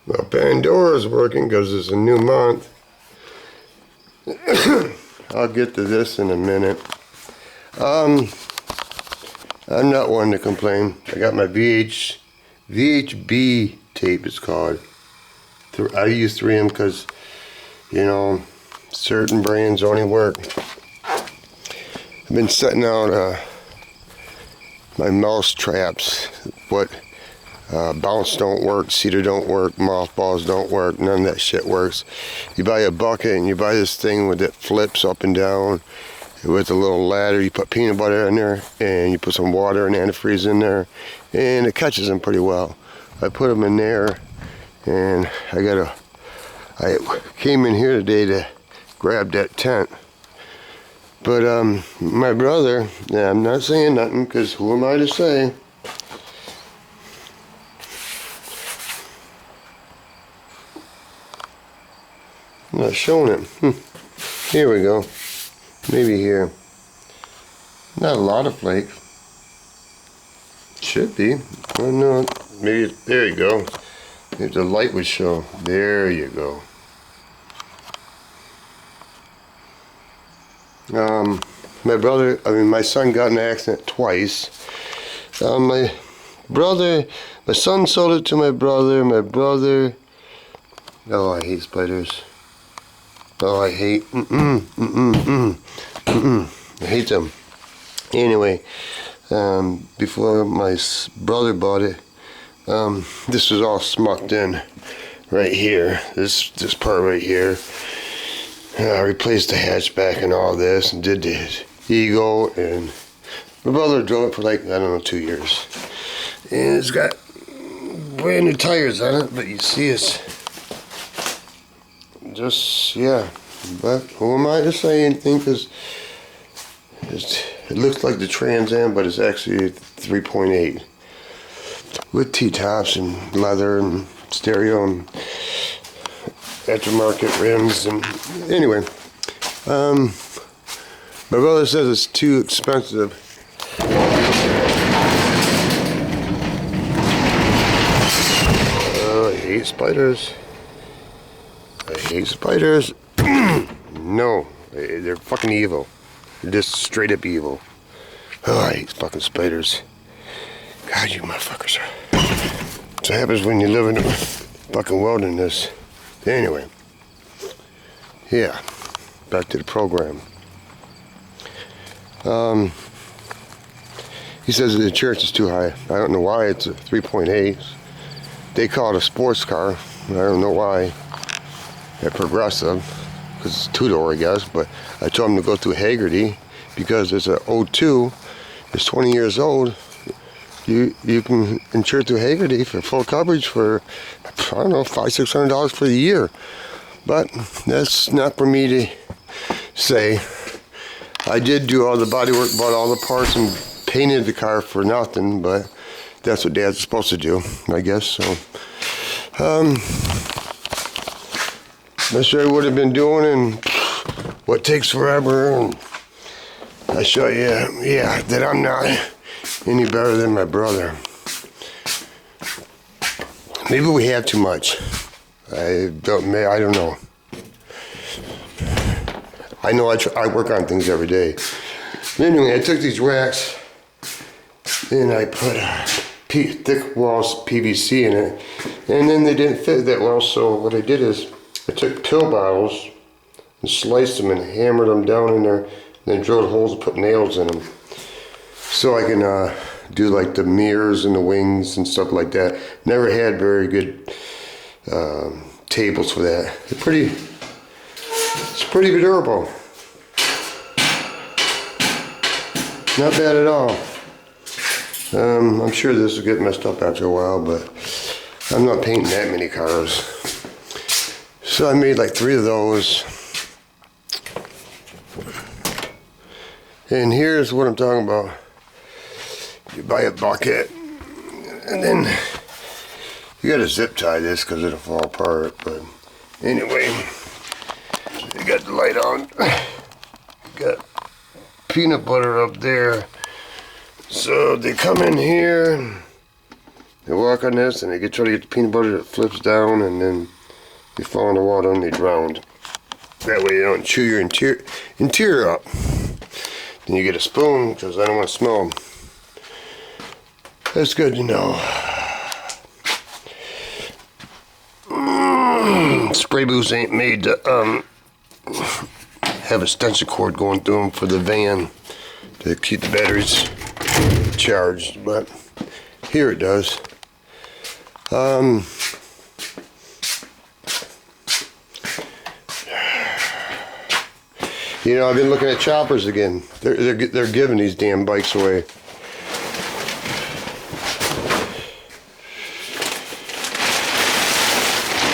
Well, Pandora's working because it's a new month. I'll get to this in a minute. I'm not one to complain. I got my VHB tape, it's called. I use 3M because, you know, certain brands only work. I've been setting out my mouse traps. What bounce don't work, cedar don't work, mothballs don't work, none of that shit works. You buy a bucket and you buy this thing with it flips up and down with a little ladder. You put peanut butter in there and you put some water and antifreeze in there and it catches them pretty well. I put them in there and I came in here today to grab that tent. But my brother, I'm not saying nothing because who am I to say? I'm not showing it. Here we go. Maybe here. Not a lot of flake. Should be. I don't know. Maybe, there you go. If the light would show. There you go. My son got in an accident twice. My son sold it to my brother. Oh, I hate spiders. Oh, I hate, I hate them. Anyway, before my brother bought it, this was all smucked in right here. This part right here. I replaced the hatchback and all this, and did the Eagle, and my brother drove it for like, I don't know, 2 years. And it's got brand new tires on it, but you see it's just, yeah, but who am I to say anything, because it looks like the Trans Am, but it's actually 3.8 with T-tops and leather and stereo and aftermarket rims. And anyway, my brother says it's too expensive. Oh, I hate spiders. I hate spiders. No, they're fucking evil. They're just straight up evil. Oh, I hate fucking spiders. God, you motherfuckers. That's what happens when you live in the fucking wilderness. Anyway, yeah, back to the program. He says the church is too high. I don't know why. It's a 3.8. They call it a sports car. I don't know why. At Progressive, because it's two-door, I guess. But I told him to go through Hagerty because it's a 02. It's 20 years old. You can insure through Hagerty for full coverage for, I don't know, $500-600 for the year. But that's not for me to say. I did do all the body work, bought all the parts, and painted the car for nothing. But that's what Dad's supposed to do, I guess. So, that's what I would have been doing, and what takes forever. And I show you, yeah, that I'm not any better than my brother. Maybe we have too much. I don't know. I know I work on things every day. Anyway, I took these racks and I put thick walls PVC in it, and then they didn't fit that well. So what I did is I took pill bottles and sliced them and hammered them down in there, and then drilled holes and put nails in them. So I can do like the mirrors and the wings and stuff like that. Never had very good tables for that. It's pretty durable. Not bad at all. I'm sure this will get messed up after a while, but I'm not painting that many cars. So I made like 3 of those. And here's what I'm talking about. You buy a bucket, and then you gotta zip tie this because it'll fall apart. But anyway, you got the light on. Got peanut butter up there. So they come in here, They walk on this and they try to get the peanut butter that flips down, and then they fall in the water and they drown. That way you don't chew your interior up. Then you get a spoon, because I don't want to smell them. That's good to know. Spray booths ain't made to have a extension cord going through them for the van to keep the batteries charged, but here it does. You know, I've been looking at choppers again. They're giving these damn bikes away.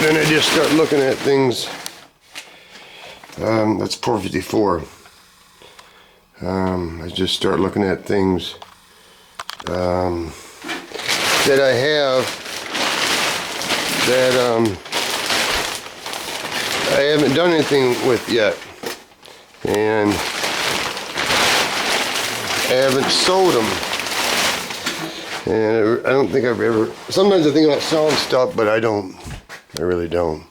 Then I just start looking at things. That's 454. I just start looking at things that I have that I haven't done anything with yet, and I haven't sold them. And I don't think I've ever. Sometimes I think about selling stuff, but I don't. I really don't.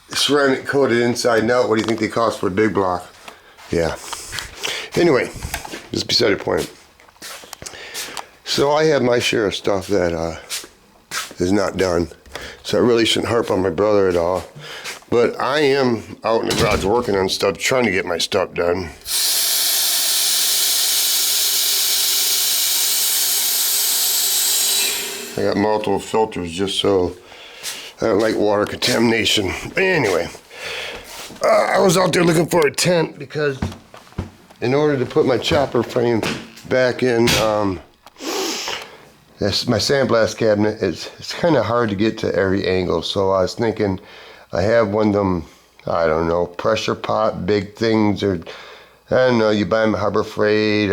Ceramic coated inside and out. What do you think they cost for a big block? Yeah. Anyway, just beside the point. So I have my share of stuff that is not done. So I really shouldn't harp on my brother at all. But I am out in the garage working on stuff, trying to get my stuff done. I got multiple filters just so I don't like water contamination. But anyway, I was out there looking for a tent because in order to put my chopper frame back in, my sandblast cabinet, it's kind of hard to get to every angle. So I was thinking I have one of them, I don't know, pressure pot big things, or I don't know, you buy them at Harbor Freight,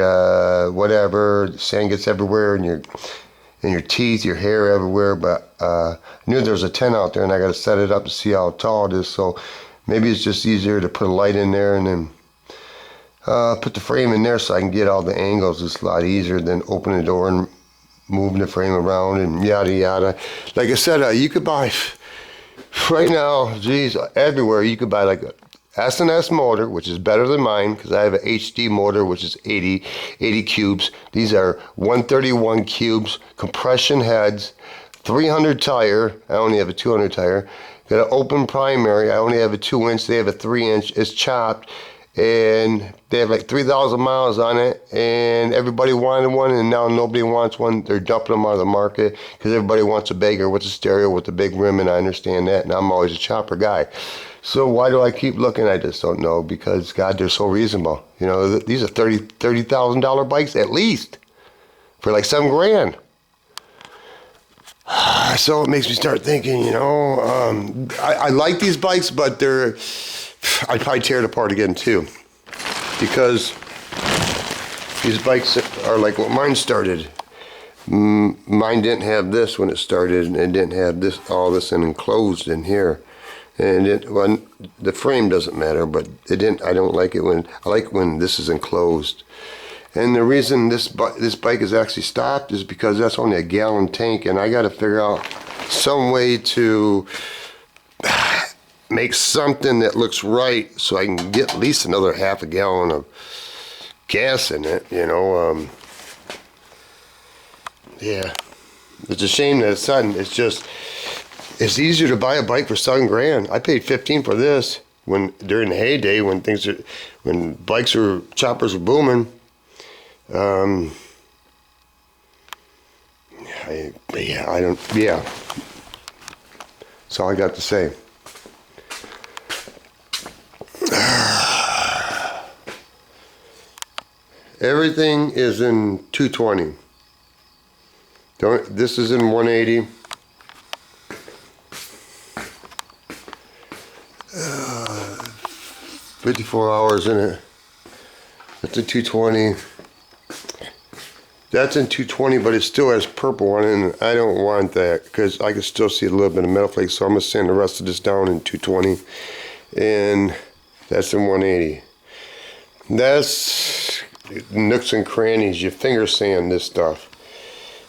whatever, sand gets everywhere and your teeth, your hair everywhere, but I knew there was a tent out there and I got to set it up to see how tall it is, so maybe it's just easier to put a light in there and then put the frame in there so I can get all the angles. It's a lot easier than opening the door and moving the frame around and yada yada. Like I said, you could buy, right now, geez, everywhere you could buy like a S&S motor, which is better than mine because I have an HD motor, which is 80 cubes. These are 131 cubes, compression heads, 300 tire. I only have a 200 tire. Got an open primary. I only have a 2-inch. They have a 3-inch. It's chopped, and they have like 3,000 miles on it. And everybody wanted one, and now nobody wants one. They're dumping them out of the market because everybody wants a bagger with a stereo with a big rim, and I understand that. And I'm always a chopper guy. So why do I keep looking? I just don't know, because God, they're so reasonable. You know, these are $30,000 bikes at least for like $7,000. So it makes me start thinking, you know, I like these bikes, but I'd probably tear it apart again too, because these bikes are like what mine started. Mine didn't have this when it started, and it didn't have this, all this enclosed in here. And the frame doesn't matter, but it didn't. I don't like it when I like when this is enclosed. And the reason this bike is actually stopped is because that's only a gallon tank, and I got to figure out some way to make something that looks right so I can get at least another half a gallon of gas in it. You know, yeah. It's a shame that it's sudden. It's just. It's easier to buy a bike for $7,000. I paid $15,000 for this during the heyday when choppers were booming. Yeah. That's all I got to say. Everything is in 220. This is in 180. 54 hours in it. That's a 220. That's in 220, but it still has purple on it, and I don't want that because I can still see a little bit of metal flakes, so I'm going to sand the rest of this down in 220, and that's in 180. That's nooks and crannies. You finger sand this stuff.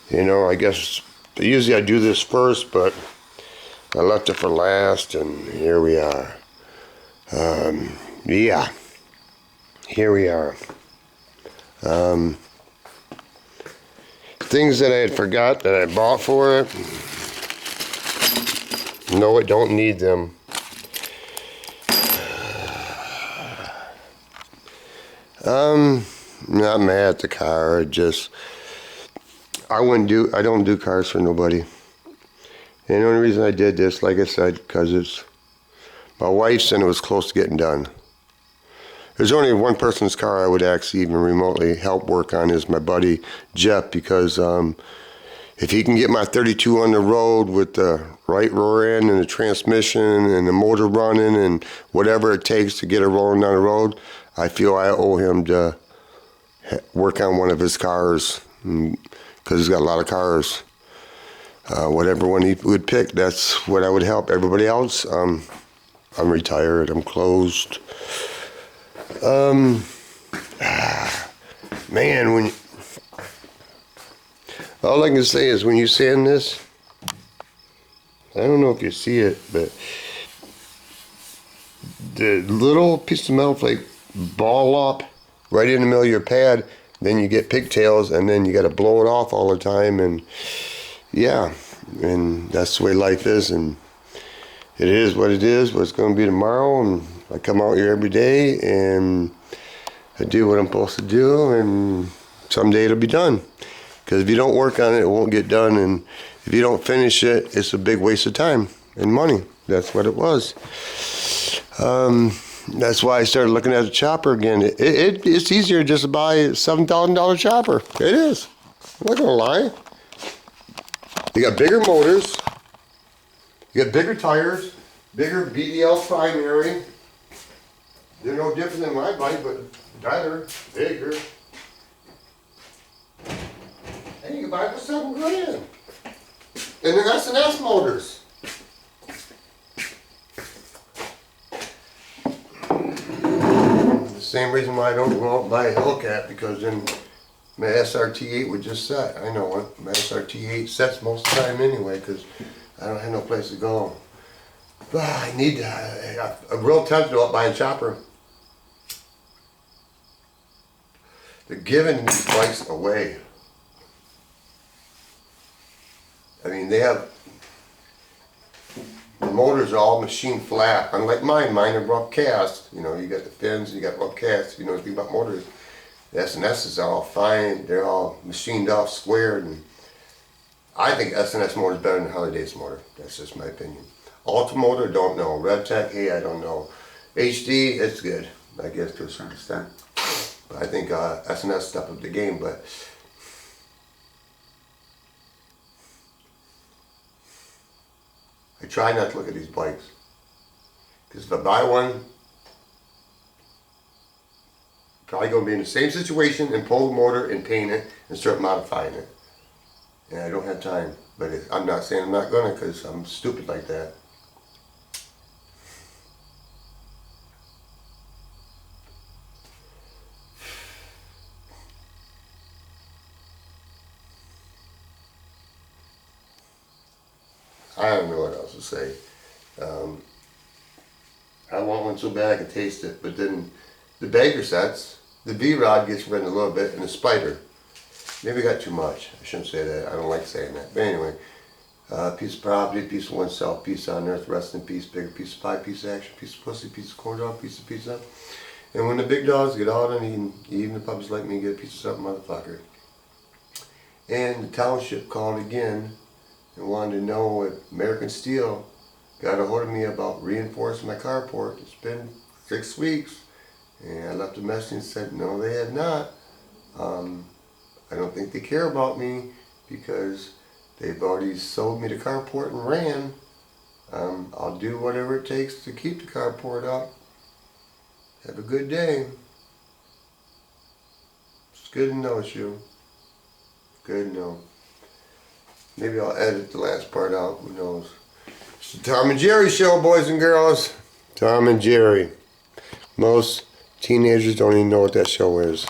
You know, I guess usually I do this first, but I left it for last, and here we are. Yeah, here we are. Things that I had forgot that I bought for it. No, I don't need them. Not mad at the car. I don't do cars for nobody. And the only reason I did this, like I said, because it's my wife's and it was close to getting done. There's only one person's car I would actually even remotely help work on is my buddy Jeff, because if he can get my 32 on the road with the right rear end and the transmission and the motor running and whatever it takes to get it rolling down the road, I feel I owe him to work on one of his cars, because he's got a lot of cars. Whatever one he would pick, that's what I would help. Everybody else, I'm retired, I'm closed. Man, all I can say is when you sand this, I don't know if you see it, but the little piece of metal flake ball up right in the middle of your pad, then you get pigtails, and then you got to blow it off all the time, and yeah, and that's the way life is, and it is what it is, what it's going to be tomorrow, and I come out here every day, and I do what I'm supposed to do, and someday it'll be done. Because if you don't work on it, it won't get done, and if you don't finish it, it's a big waste of time and money. That's what it was. That's why I started looking at the chopper again. It's easier just to buy a $7,000 chopper. It is. I'm not going to lie. You got bigger motors. You got bigger tires, bigger BDL primary. They're no different than my bike, but better, bigger. And you can buy it for $7,000. And they're S&S motors. The same reason why I don't go out and buy a Hellcat, because then my SRT8 would just set. I know it. My SRT8 sets most of the time anyway, because I don't have no place to go. But I need a real tempted about buying a chopper. They're giving these bikes away. I mean, they have, the motors are all machine flat. Unlike mine are rough cast. You know, you got the fins, you got rough cast. If you know anything about motors, the S&S is all fine. They're all machined off, squared, and I think S&S motor is better than Harley Davidson motor. That's just my opinion. Ultra motor, don't know. RevTech, hey, I don't know. HD, it's good, I guess, to a certain extent. But I think S&S stepped up the game, but I try not to look at these bikes. Because if I buy one, probably going to be in the same situation and pull the motor and paint it and start modifying it. And I don't have time. But I'm not saying I'm not going to, because I'm stupid like that. I don't know what else to say. I want one so bad I can taste it, but then the Baker sets, the V-Rod gets rid of a little bit, and the Spider. Maybe I got too much. I shouldn't say that. I don't like saying that. But anyway, piece of property, piece of oneself, piece on earth, rest in peace, bigger piece of pie, piece of action, piece of pussy, piece of corn dog, piece of pizza. And when the big dogs get out and even the puppies like me, get a piece of something, motherfucker. And the township called again and wanted to know if American Steel got a hold of me about reinforcing my carport. It's been 6 weeks, and I left a message and said no, they had not. I don't think they care about me because they've already sold me the carport and ran. I'll do whatever it takes to keep the carport up. Have a good day. It's good to know it's you. Good to know. Maybe I'll edit the last part out, who knows. It's the Tom and Jerry show, boys and girls. Tom and Jerry. Most teenagers don't even know what that show is.